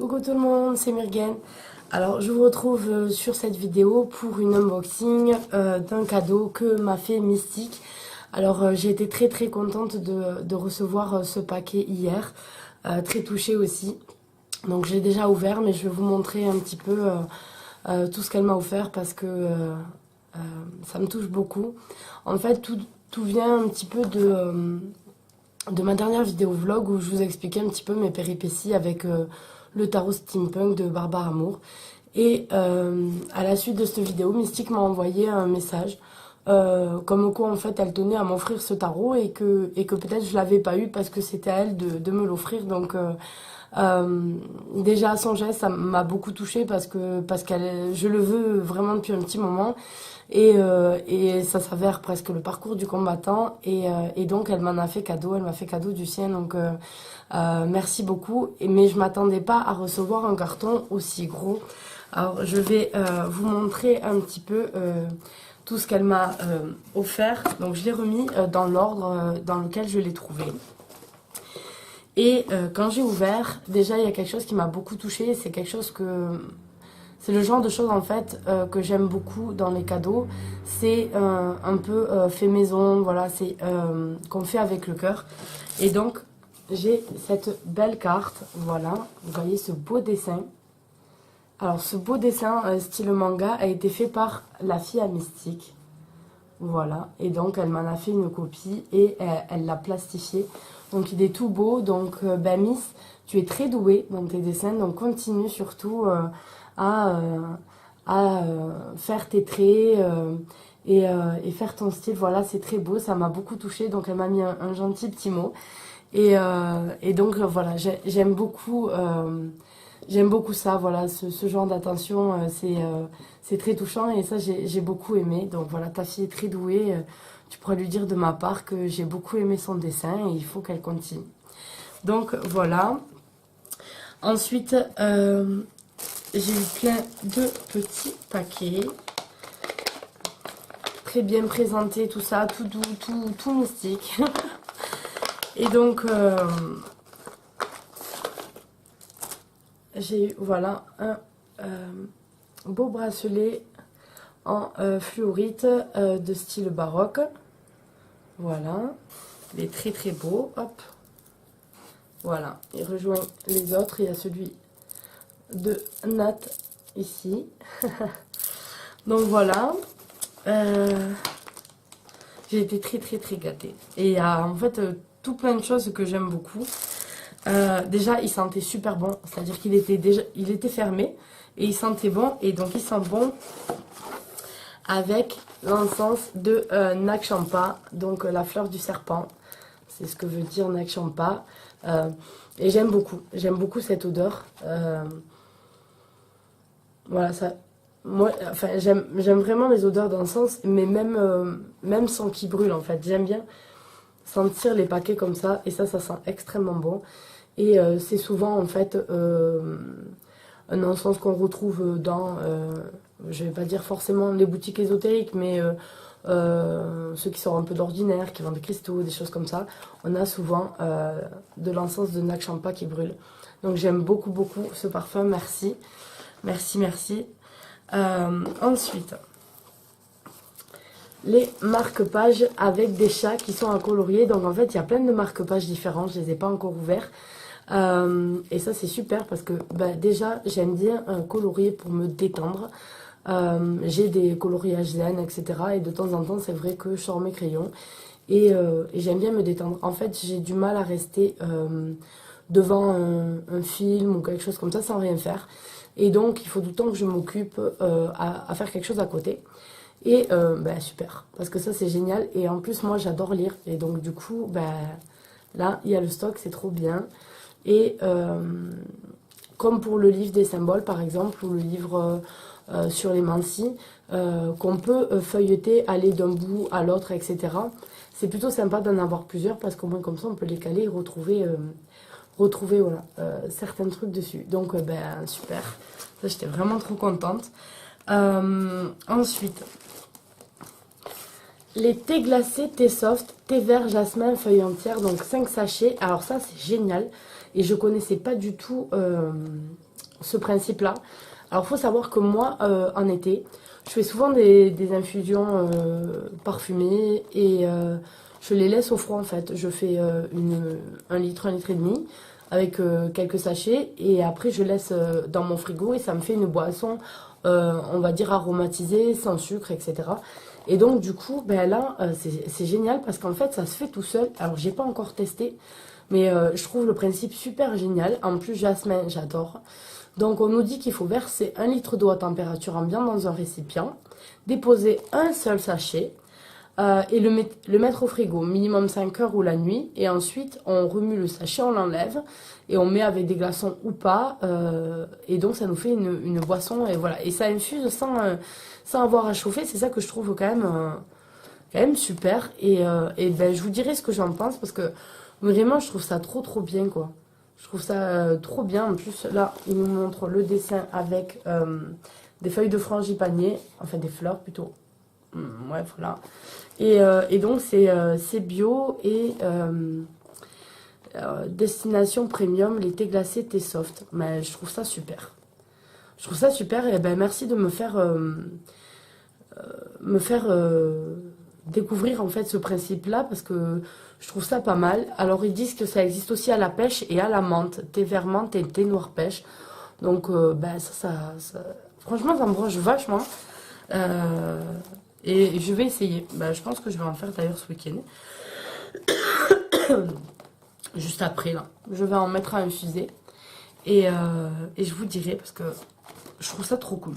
Coucou tout le monde, c'est Myrgen. Alors je vous retrouve sur cette vidéo pour une unboxing d'un cadeau que m'a fait Mystique. Alors j'ai été très contente de recevoir ce paquet hier, très touchée aussi. Donc je l'ai déjà ouvert mais je vais vous montrer un petit peu tout ce qu'elle m'a offert parce que ça me touche beaucoup. En fait tout vient un petit peu de ma dernière vidéo vlog où je vous expliquais un petit peu mes péripéties avec le tarot steampunk de Barbare Amour. Et à la suite de cette vidéo, Mystique m'a envoyé un message comme quoi en fait elle tenait à m'offrir ce tarot et que peut-être je l'avais pas eu parce que c'était à elle de me l'offrir. Donc déjà son geste ça m'a beaucoup touchée parce qu'elle je le veux vraiment depuis un petit moment. Et ça s'avère presque le parcours du combattant et donc elle m'en a fait cadeau, elle m'a fait cadeau du sien, donc merci beaucoup. Mais je m'attendais pas à recevoir un carton aussi gros. Alors je vais vous montrer un petit peu tout ce qu'elle m'a offert. Donc je l'ai remis dans l'ordre dans lequel je l'ai trouvé. Et quand j'ai ouvert, déjà il y a quelque chose qui m'a beaucoup touchée, c'est quelque chose que... C'est le genre de choses en fait que j'aime beaucoup dans les cadeaux. C'est un peu fait maison, voilà, c'est qu'on fait avec le cœur. Et donc j'ai cette belle carte, voilà, vous voyez ce beau dessin. Alors ce beau dessin style manga a été fait par la fille à Mystique. Voilà, et donc elle m'en a fait une copie et elle l'a plastifié. Donc il est tout beau, donc ben Miss, tu es très douée dans tes dessins, donc continue surtout à faire tes traits et faire ton style. Voilà, c'est très beau, ça m'a beaucoup touchée, donc elle m'a mis un gentil petit mot. Et donc voilà, j'aime beaucoup ça, voilà, ce genre d'attention, c'est très touchant et ça j'ai beaucoup aimé. Donc voilà, ta fille est très douée, tu pourras lui dire de ma part que j'ai beaucoup aimé son dessin et il faut qu'elle continue. Donc voilà. Ensuite, j'ai eu plein de petits paquets, très bien présentés, tout ça, tout doux, tout mystique. Et donc, j'ai eu, voilà, un beau bracelet en fluorite de style baroque. Voilà, il est très beau, hop. Voilà, il rejoint les autres, il y a celui de Nat ici. Donc voilà, j'ai été très gâtée. Et il y a en fait tout plein de choses que j'aime beaucoup. Déjà il sentait super bon, c'est-à-dire qu'il était il était fermé et il sentait bon, et donc il sent bon avec l'encens de Nakchampa, donc la fleur du serpent, c'est ce que veut dire Nakchampa. Et j'aime beaucoup cette odeur. Voilà, ça, moi, enfin, j'aime vraiment les odeurs d'encens, mais même sans qu'ils brûlent en fait. J'aime bien sentir les paquets comme ça, et ça sent extrêmement bon. Et c'est souvent en fait un encens qu'on retrouve dans, je vais pas dire forcément les boutiques ésotériques, mais ceux qui sortent un peu d'ordinaire, qui vendent des cristaux, des choses comme ça. On a souvent de l'encens de Nakchampa qui brûle. Donc j'aime beaucoup ce parfum, merci. Merci. Ensuite, les marque-pages avec des chats qui sont à colorier. Donc en fait, il y a plein de marque-pages différents. Je ne les ai pas encore ouverts. Et ça, c'est super parce que bah, déjà, j'aime bien colorier pour me détendre. J'ai des coloriages zen, etc. Et de temps en temps, c'est vrai que je sors mes crayons. Et j'aime bien me détendre. En fait, j'ai du mal à rester devant un film ou quelque chose comme ça sans rien faire. Et donc, il faut tout le temps que je m'occupe à faire quelque chose à côté. Et ben, super, parce que ça, c'est génial. Et en plus, moi, j'adore lire. Et donc, du coup, ben, là, il y a le stock, c'est trop bien. Et comme pour le livre des symboles, par exemple, ou le livre sur les mancies, qu'on peut feuilleter, aller d'un bout à l'autre, etc. C'est plutôt sympa d'en avoir plusieurs, parce qu'au moins, comme ça, on peut les caler et retrouver voilà, certains trucs dessus. Donc ben super, ça j'étais vraiment trop contente. Ensuite, les thés glacés, thé soft, thé vert, jasmin, feuille entière, donc 5 sachets. Alors ça c'est génial, et je connaissais pas du tout ce principe-là. Alors, il faut savoir que moi, en été, je fais souvent des infusions parfumées et je les laisse au froid en fait. Je fais 1 litre, 1 litre et demi avec quelques sachets et après je laisse dans mon frigo et ça me fait une boisson, on va dire aromatisée, sans sucre, etc. Et donc du coup, ben là, c'est génial parce qu'en fait ça se fait tout seul. Alors j'ai pas encore testé, mais je trouve le principe super génial. En plus, jasmin, j'adore. Donc on nous dit qu'il faut verser 1 litre d'eau à température ambiante dans un récipient, déposer un seul sachet et le mettre au frigo, minimum 5 heures ou la nuit. Et ensuite on remue le sachet, on l'enlève et on met avec des glaçons ou pas. Et donc ça nous fait une boisson et voilà. Et ça infuse sans avoir à chauffer, c'est ça que je trouve quand même super. Et ben, je vous dirai ce que j'en pense parce que vraiment je trouve ça trop bien quoi. Je trouve ça trop bien. En plus, là, il nous montre le dessin avec des feuilles de frangipanier. Enfin, des fleurs plutôt. Ouais, voilà. Et donc, c'est bio et destination premium, les thés glacés, thé soft. Mais je trouve ça super. Je trouve ça super. Et ben, merci de me faire découvrir en fait ce principe-là parce que je trouve ça pas mal. Alors ils disent que ça existe aussi à la pêche et à la menthe, thé vert menthe et thé noir pêche. Donc ben franchement ça me branche vachement. Et je vais essayer. Ben, je pense que je vais en faire d'ailleurs ce week-end. Juste après là. Je vais en mettre à infuser. Et je vous dirai parce que je trouve ça trop cool.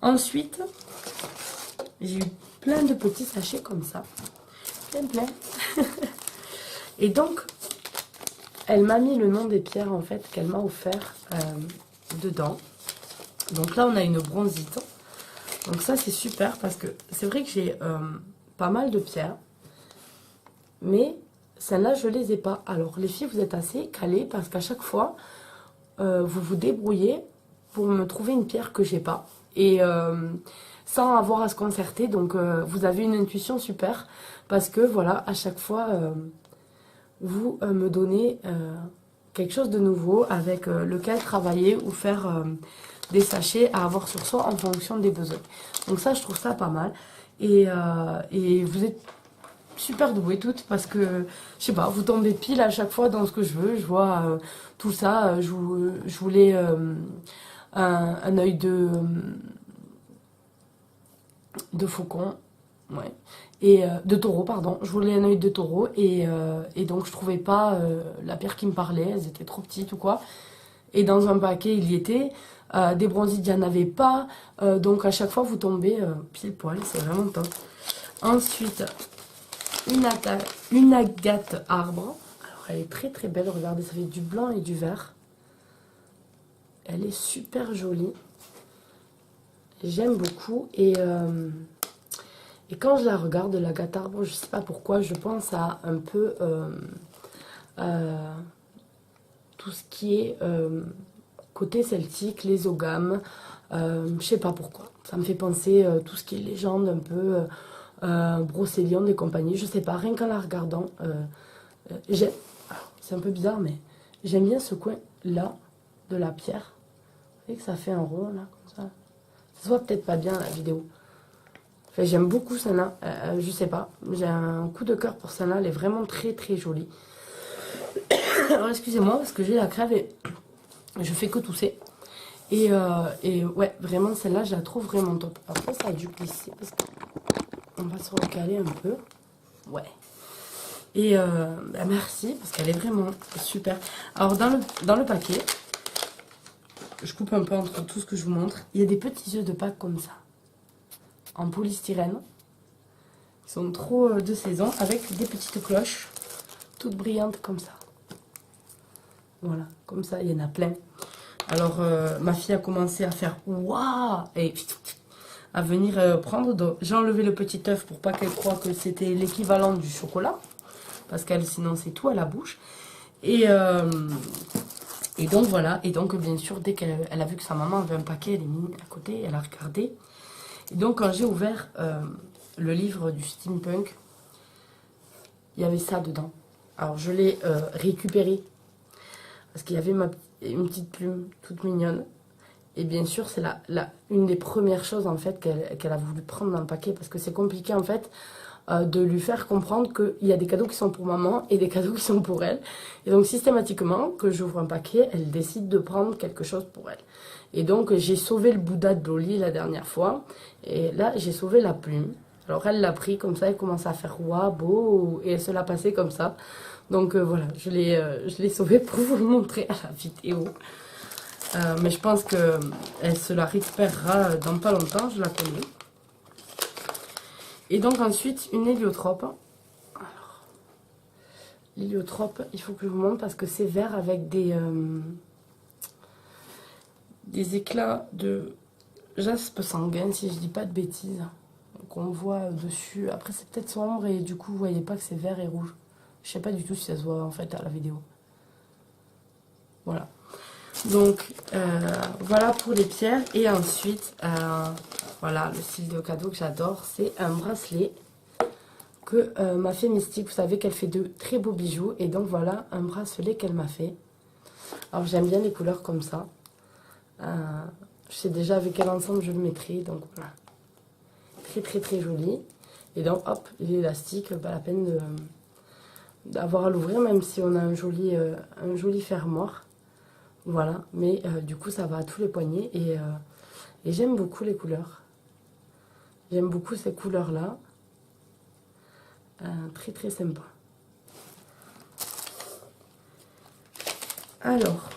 Ensuite, j'ai eu plein de petits sachets comme ça. Plein. Et donc, elle m'a mis le nom des pierres en fait qu'elle m'a offert dedans. Donc là, on a une bronzite. Donc ça, c'est super parce que c'est vrai que j'ai pas mal de pierres. Mais celles-là, je les ai pas. Alors, les filles, vous êtes assez calées parce qu'à chaque fois, vous vous débrouillez pour me trouver une pierre que j'ai pas. Et sans avoir à se concerter. Donc, vous avez une intuition super parce que voilà, à chaque fois, vous me donnez quelque chose de nouveau avec lequel travailler ou faire des sachets à avoir sur soi en fonction des besoins. Donc ça, je trouve ça pas mal. Et vous êtes super douées toutes parce que, je sais pas, vous tombez pile à chaque fois dans ce que je veux. Je vois tout ça. Je voulais un œil de faucon. Ouais. Et de taureau, pardon. Je voulais un œil de taureau et donc je trouvais pas la pierre qui me parlait. Elles étaient trop petites ou quoi. Et dans un paquet, il y était. Des bronzites, il n'y en avait pas. Donc à chaque fois, vous tombez pile poil. C'est vraiment top. Ensuite, une agate arbre. Alors elle est très belle. Regardez, ça fait du blanc et du vert. Elle est super jolie. J'aime beaucoup. Et quand je la regarde, l'agate arbre, je sais pas pourquoi, je pense à un peu tout ce qui est côté celtique, les ogames, je sais pas pourquoi. Ça me fait penser tout ce qui est légende, un peu Brocéliande et compagnie, je sais pas, rien qu'en la regardant. J'aime, c'est un peu bizarre, mais j'aime bien ce coin-là de la pierre. Vous voyez que ça fait un rond, là, comme ça. Ça se voit peut-être pas bien, la vidéo. Enfin, j'aime beaucoup celle-là, je sais pas, j'ai un coup de cœur pour celle-là, elle est vraiment très jolie. Alors excusez-moi parce que j'ai la crève et je fais que tousser. Et ouais, vraiment celle-là, je la trouve vraiment top. Après, ça a dû glisser parce qu'on va se recaler un peu. Ouais. Et bah merci parce qu'elle est vraiment super. Alors dans le paquet, je coupe un peu entre tout ce que je vous montre. Il y a des petits œufs de Pâques comme ça, en polystyrène. Ils sont trop de saison avec des petites cloches toutes brillantes comme ça. Voilà, comme ça, il y en a plein. Alors, ma fille a commencé à faire waouh et à venir prendre. J'ai enlevé le petit œuf pour pas qu'elle croie que c'était l'équivalent du chocolat. Parce qu'elle, sinon, c'est tout à la bouche. Et donc, voilà. Et donc, bien sûr, dès qu'elle a vu que sa maman avait un paquet, elle est mis à côté, elle a regardé. Et donc, quand j'ai ouvert le livre du steampunk, il y avait ça dedans. Alors, je l'ai récupéré. Parce qu'il y avait une petite plume toute mignonne. Et bien sûr, c'est une des premières choses en fait qu'elle a voulu prendre dans le paquet parce que c'est compliqué en fait de lui faire comprendre qu'il y a des cadeaux qui sont pour maman et des cadeaux qui sont pour elle. Et donc systématiquement, que j'ouvre un paquet, elle décide de prendre quelque chose pour elle. Et donc j'ai sauvé le Bouddha de Bloli la dernière fois et là j'ai sauvé la plume. Alors elle l'a pris comme ça, elle commence à faire waouh beau et elle se l'a passé comme ça. Donc voilà, je l'ai sauvé pour vous le montrer à la vidéo. Mais je pense qu'elle se la récupérera dans pas longtemps, je la connais. Et donc ensuite, une héliotrope. Alors, l'héliotrope, il faut que je vous montre parce que c'est vert avec des éclats de jaspe sanguin, si je dis pas de bêtises. Qu'on voit dessus. Après, c'est peut-être sombre et du coup, vous voyez pas que c'est vert et rouge. Je sais pas du tout si ça se voit en fait à la vidéo. Voilà. Donc, voilà pour les pierres. Et ensuite, voilà, le style de cadeau que j'adore, c'est un bracelet que m'a fait Mystique. Vous savez qu'elle fait de très beaux bijoux. Et donc, voilà un bracelet qu'elle m'a fait. Alors, j'aime bien les couleurs comme ça. Je sais déjà avec quel ensemble je le mettrai. Donc, voilà. Très, très, très joli. Et donc, hop, l'élastique, pas la peine d'avoir à l'ouvrir, même si on a un joli fermoir. Voilà, mais du coup ça va à tous les poignets et j'aime beaucoup les couleurs. J'aime beaucoup ces couleurs-là. Très très sympa. Alors,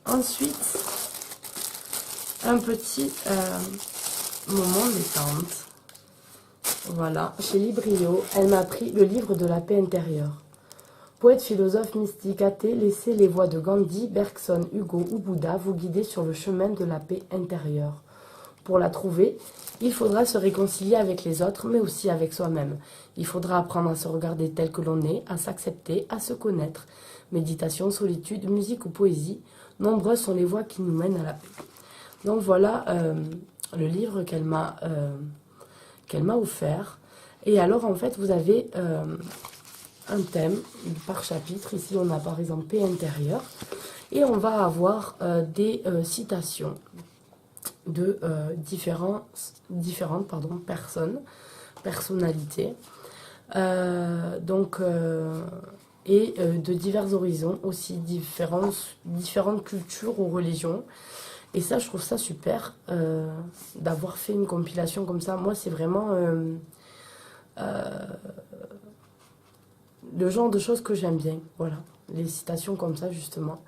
ensuite, un petit moment détente. Voilà, chez Librio, elle m'a pris le livre de la paix intérieure. Poète, philosophe, mystique, athée, laissez les voix de Gandhi, Bergson, Hugo ou Bouddha vous guider sur le chemin de la paix intérieure. Pour la trouver, il faudra se réconcilier avec les autres, mais aussi avec soi-même. Il faudra apprendre à se regarder tel que l'on est, à s'accepter, à se connaître. Méditation, solitude, musique ou poésie, nombreuses sont les voies qui nous mènent à la paix. Donc voilà le livre qu'elle m'a offert. Et alors en fait, vous avez un thème par chapitre. Ici, on a par exemple paix intérieure. Et on va avoir des citations de différentes personnalités. Et de divers horizons, aussi différentes cultures ou religions. Et ça, je trouve ça super d'avoir fait une compilation comme ça. Moi, c'est vraiment le genre de choses que j'aime bien. Voilà, les citations comme ça, justement.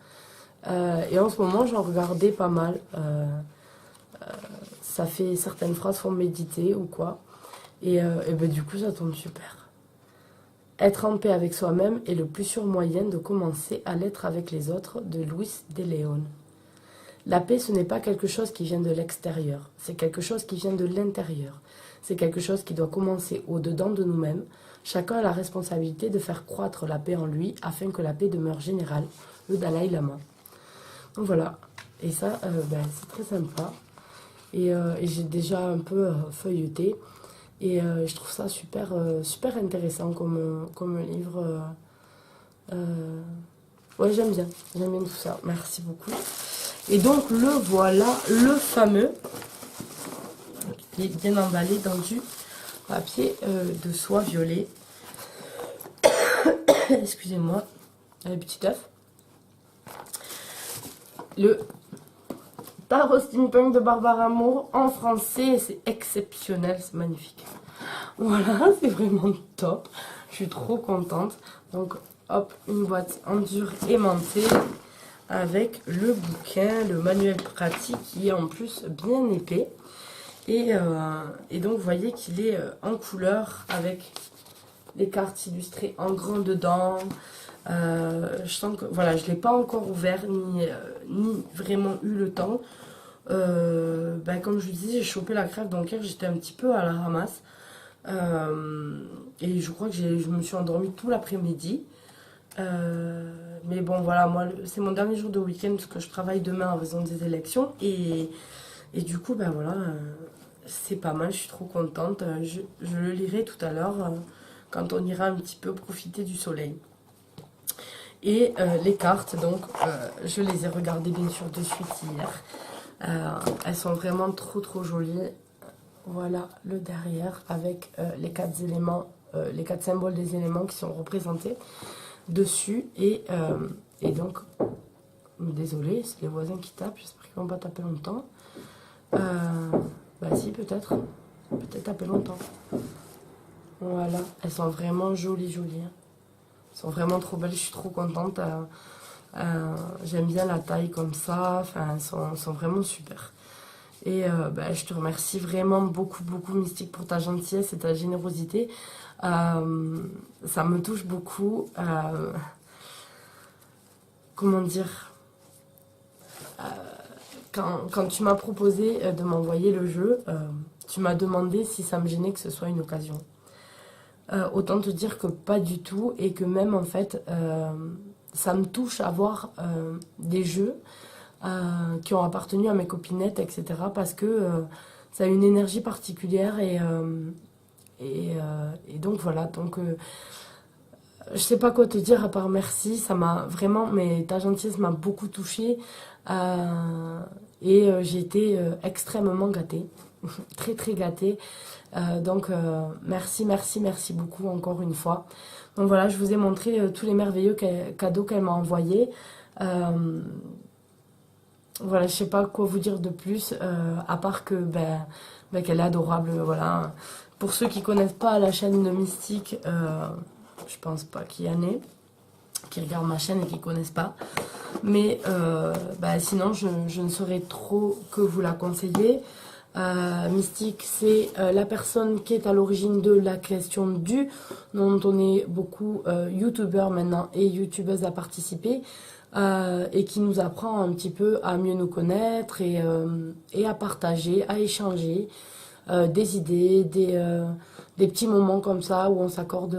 Et en ce moment, j'en regardais pas mal. Ça fait certaines phrases font méditer ou quoi. Et ben, du coup, ça tombe super. Être en paix avec soi-même est le plus sûr moyen de commencer à l'être avec les autres, de Luis de León. La paix, ce n'est pas quelque chose qui vient de l'extérieur, c'est quelque chose qui vient de l'intérieur. C'est quelque chose qui doit commencer au-dedans de nous-mêmes. Chacun a la responsabilité de faire croître la paix en lui afin que la paix demeure générale. Le Dalai Lama. Donc voilà, et ça, c'est très sympa. Et j'ai déjà un peu feuilleté. Et je trouve ça super, super intéressant comme livre. Ouais, j'aime bien tout ça. Merci beaucoup. Et donc, le voilà, le fameux. Il est bien emballé dans du papier de soie violet. Excusez-moi, le petit œuf. Le Tarot Steampunk de Barbara Moore en français, c'est exceptionnel, c'est magnifique. Voilà, c'est vraiment top. Je suis trop contente. Donc, hop, une boîte en dur aimantée avec le bouquin, le manuel pratique qui est en plus bien épais. Et donc, vous voyez qu'il est en couleur avec les cartes illustrées en grand dedans. Je sens que, voilà, je ne l'ai pas encore ouvert ni vraiment eu le temps. Comme je vous disais, j'ai chopé la crève, donc hier j'étais un petit peu à la ramasse. Et je crois que je me suis endormie tout l'après-midi. Mais bon, voilà, moi, c'est mon dernier jour de week-end parce que je travaille demain en raison des élections. Et du coup, voilà, c'est pas mal, je suis trop contente. Je le lirai tout à l'heure quand on ira un petit peu profiter du soleil. Et les cartes, donc je les ai regardées bien sûr de suite hier. Elles sont vraiment trop jolies. Voilà le derrière avec les 4 éléments, les 4 symboles des éléments qui sont représentés dessus. Et donc, désolé, c'est les voisins qui tapent, j'espère qu'ils vont pas taper longtemps. Bah si, peut-être taper longtemps. Voilà, elles sont vraiment jolies. Elles sont vraiment trop belles, je suis trop contente. J'aime bien la taille comme ça, enfin, elles sont vraiment super. Et bah, je te remercie vraiment beaucoup Mystique pour ta gentillesse et ta générosité. Ça me touche beaucoup. Comment dire, quand tu m'as proposé de m'envoyer le jeu, tu m'as demandé si ça me gênait que ce soit une occasion. Autant te dire que pas du tout, et que même en fait ça me touche à voir des jeux qui ont appartenu à mes copinettes, etc. Parce que ça a une énergie particulière et donc voilà. Donc je sais pas quoi te dire à part merci. Ça m'a vraiment, mais ta gentillesse m'a beaucoup touchée et j'ai été extrêmement gâtée, très gâtée. Donc merci beaucoup encore une fois. Donc voilà, je vous ai montré tous les merveilleux cadeaux qu'elle m'a envoyés. Voilà, je sais pas quoi vous dire de plus, à part que qu'elle est adorable. Voilà. Pour ceux qui connaissent pas la chaîne de Mystique, je pense pas qu'il y en ait qui regardent ma chaîne et qui connaissent pas. Mais sinon, je ne saurais trop que vous la conseiller. Mystique, c'est la personne qui est à l'origine de la question du, dont on est beaucoup youtubeurs maintenant et youtubeuses à participer, et qui nous apprend un petit peu à mieux nous connaître et à partager, à échanger des idées, des petits moments comme ça où on s'accorde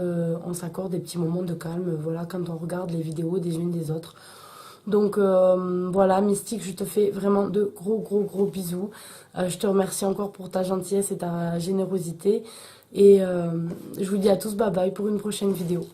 des petits moments de calme, voilà, quand on regarde les vidéos des unes des autres. Donc voilà, Mystique, je te fais vraiment de gros bisous. Je te remercie encore pour ta gentillesse et ta générosité. Et je vous dis à tous bye bye pour une prochaine vidéo.